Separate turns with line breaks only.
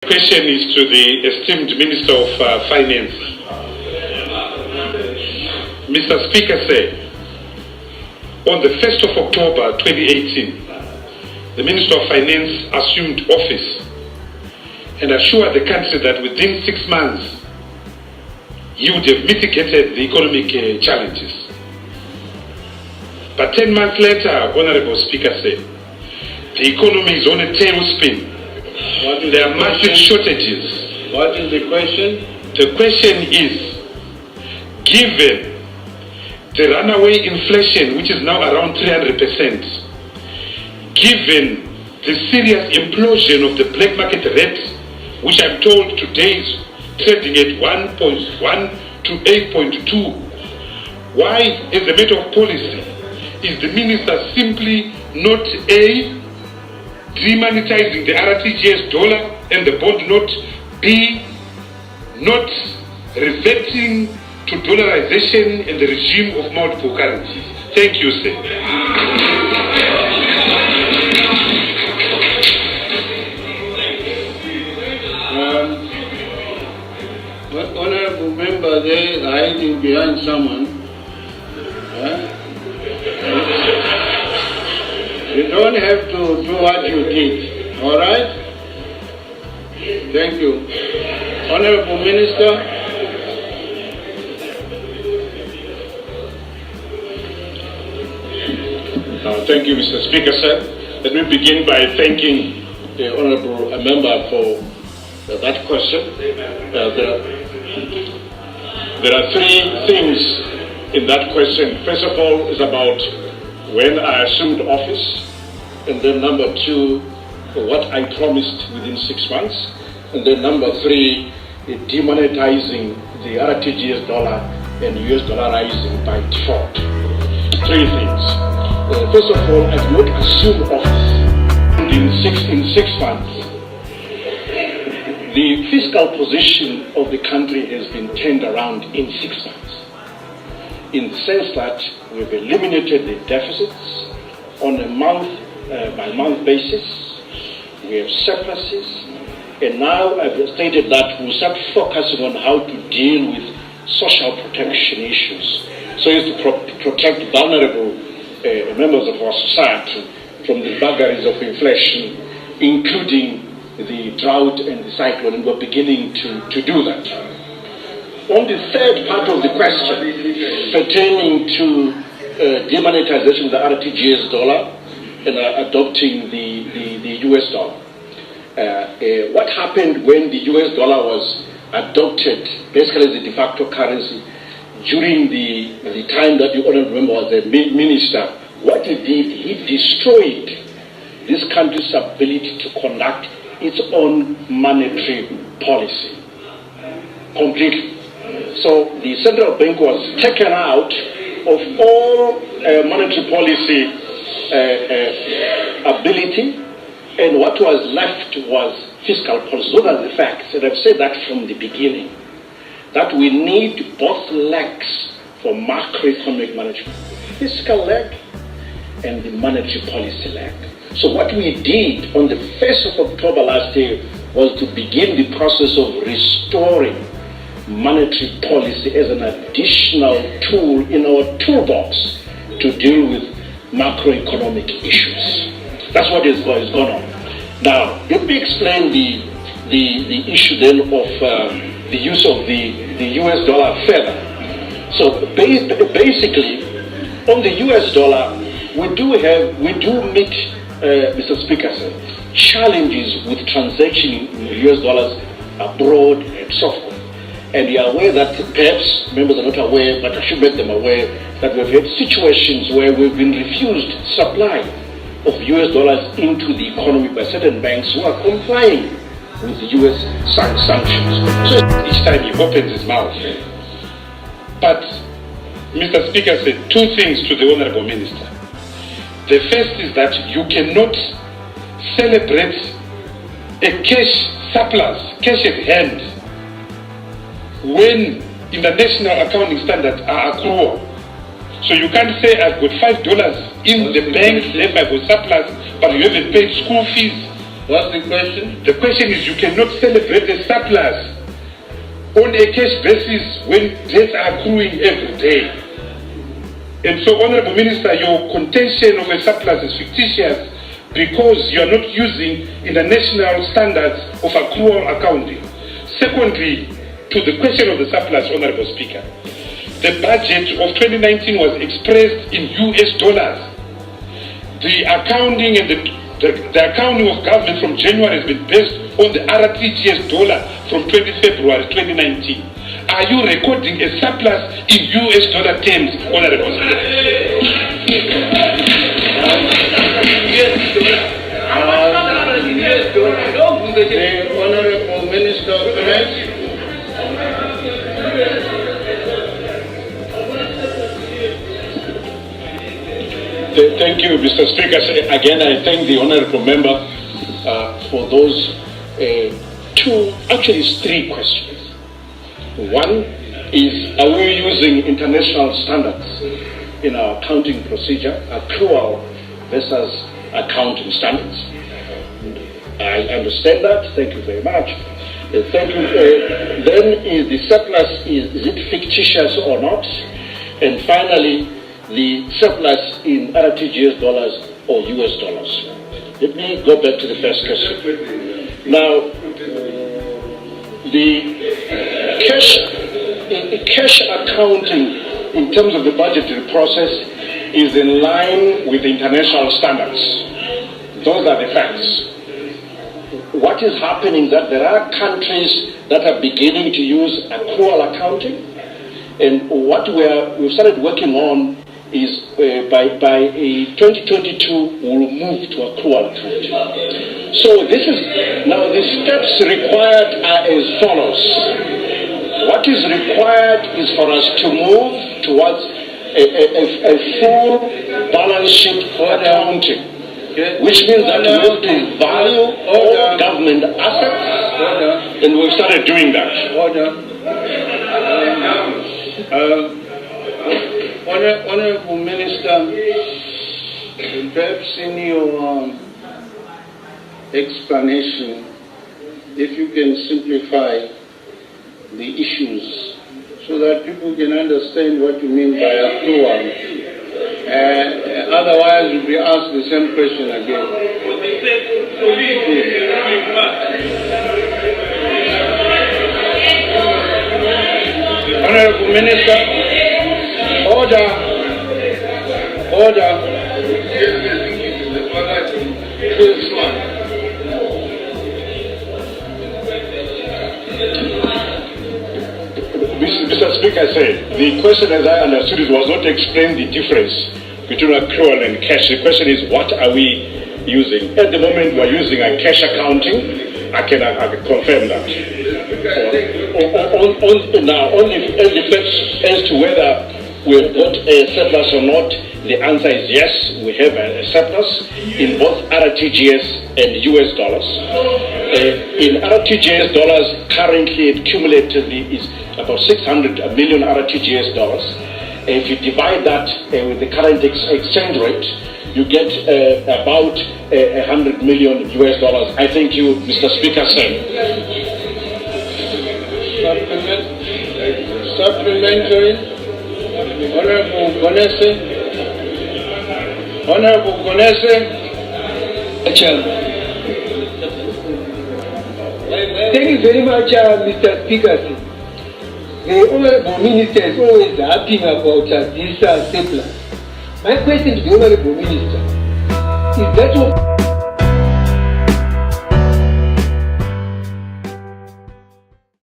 The question is to the esteemed Minister of Finance. Mr. Speaker, on the 1st of October 2018, the Minister of Finance assumed office and assured the country that within 6 months he would have mitigated the economic challenges. But 10 months later, Honorable Speaker, the economy is on a tailspin. There are massive shortages.
What is the question?
The question is, given the runaway inflation, which is now around 300%, given the serious implosion of the black market rate, which I'm told today is trading at 1.1 to 8.2, why, as a matter of policy, is the minister simply not demonetizing the RTGS dollar and the bond note, B, not reverting to dollarization and the regime of multiple currencies? Thank you, sir.
Honorable member there hiding behind someone. You don't have to do what you did, all right? Thank you. Honorable Minister.
Thank you, Mr. Speaker, sir. Let me begin by thanking the Honorable Member for that question. There are three things in that question. First of all is about when I assumed office, and then number two, what I promised within 6 months, and then number three, demonetizing the RTGS dollar and US dollarizing by default. Three things. First of all, I did not assume office in six months. The fiscal position of the country has been turned around in 6 months, in the sense that we've eliminated the deficits on a month-by-month basis. We have surpluses, and now I've stated that we'll start focusing on how to deal with social protection issues, so as to protect vulnerable members of our society from the vagaries of inflation, including the drought and the cyclone, and we're beginning to do that. On the third part of the question, pertaining to demonetization of the RTGS dollar and adopting the US dollar, what happened when the US dollar was adopted basically as the de facto currency during the time that the honorable member was the minister? What he did, he destroyed this country's ability to conduct its own monetary policy completely. So the central bank was taken out of all monetary policy ability, and what was left was fiscal policy. Those are the facts, and I've said that from the beginning, that we need both legs for macroeconomic management, fiscal leg and the monetary policy leg. So what we did on the 1st of October last year was to begin the process of restoring monetary policy as an additional tool in our toolbox to deal with macroeconomic issues. That's what is going on. Now, let me explain the issue then of the use of the US dollar further. So basically, on the US dollar, we do meet, Mr. Speaker, challenges with transaction in US dollars abroad and so forth. And you are aware that perhaps members are not aware, but I should make them aware that we've had situations where we've been refused supply of US dollars into the economy by certain banks who are complying with the US sanctions.
So each time he opens his mouth. But Mr. Speaker said two things to the Honorable Minister. The first is that you cannot celebrate a cash surplus, cash at hand, when international accounting standards are accrual. So you can't say I've got $5 in the bank, therefore I've got surplus, but you haven't paid school fees
What's the question?
The question is, you cannot celebrate a surplus on a cash basis when debts are accruing every day. And so, Honorable Minister, your contention of a surplus is fictitious because you are not using international standards of accrual accounting. Secondly, to the question of the surplus, Honorable Speaker, the budget of 2019 was expressed in US dollars. The accounting and the accounting of government from January has been based on the RTGS dollar from 20 February 2019. Are you recording a surplus in US dollar terms, Honorable Speaker?
The Honorable Minister of Finance.
Thank you, Mr. Speaker. Again, I thank the honourable member for those three questions. One is, are we using international standards in our accounting procedure, accrual versus accounting standards? I understand that. Thank you very much. Thank you. Then is the surplus, is it fictitious or not? And finally, the surplus in RTGS dollars or US dollars. Let me go back to the first question. Now, the cash accounting in terms of the budgetary process is in line with international standards. Those are the facts. What is happening is that there are countries that are beginning to use accrual accounting, and what we've started working on is by 2022 we'll move to accrual accounting. So this is now the steps required are as follows. What is required is for us to move towards a full balance sheet accounting, which means that we have to value all government assets, and we've started doing that.
Honorable Minister, perhaps in your explanation, if you can simplify the issues so that people can understand what you mean by accrual. Otherwise, you'll be asked the same question again. Honorable Minister, order.
Mr. Speaker said, the question as I understood it was not to explain the difference between accrual and cash. The question is, what are we using? At the moment, we are using a cash accounting. I can confirm that. Now, only as to whether we've got a surplus or not, the answer is yes, we have a surplus in both RTGS and US dollars. In RTGS dollars, currently it cumulatively is about 600 million RTGS dollars. If you divide that with the current exchange rate, you get about 100 million US dollars. I thank you, Mr. Speaker, sir.
Supplementary. Honorable Gonese.
Thank you very much, Mr. Speaker. The Honorable Minister is always harping about this surplus. My question to the Honorable Minister is that of